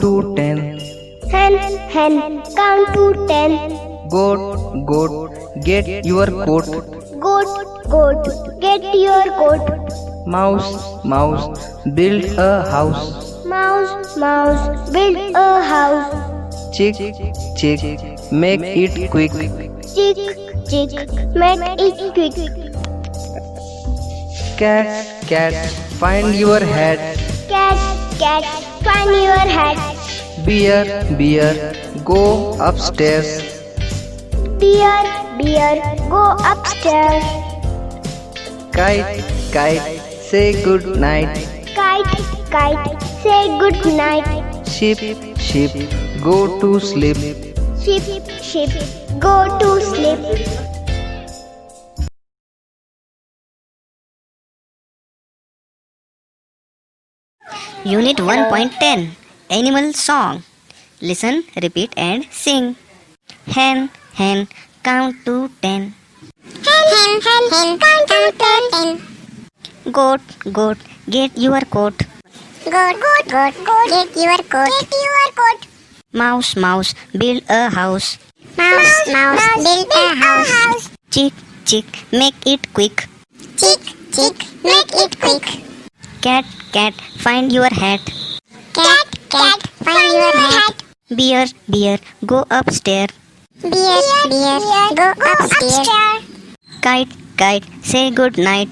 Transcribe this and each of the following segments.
to 10. Hen, hen, count to 10. Goat, goat, get your coat. Goat, goat, get your coat. Mouse, mouse, build a house. Mouse, mouse, build a house. Chick, chick, make it quick. Chick, chick, make it quick. Cat, cat, find your hat. Cat, cat, find your hat. Bear, bear, go upstairs. Bear, bear, go upstairs. Kite, kite, say good night. Kite, kite, say good night. Sheep, sheep, go to sleep. Sheep, sheep, go to sleep. Unit 1.10 Animal Song. Listen, repeat and sing. Hen, hen, count to 10. Hen, hen, hen, hen, count to 10. Goat, goat, get your coat. Goat, goat, goat, goat, get your coat. Get your coat. Mouse, mouse, build a house. Mouse, mouse, build a house. Chick, chick, make it quick. Chick, chick, make it quick. Cat, cat, find your hat. Cat, cat, find your hat. Bear, bear, go upstairs. Bear, bear, go upstairs. Kite, kite, say good night.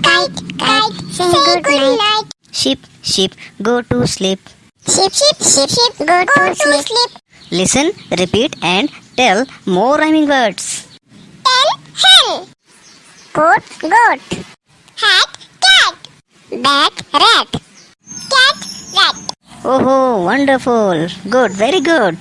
Kite, kite, say good night. Sheep, sheep, go to sleep. Sheep, sheep, sheep, sheep, go to sleep. Listen, repeat and tell more rhyming words. Hen, hen. Goat, goat. Hat, cat. Bat, rat. Cat, rat. Oh, wonderful. Good, very good.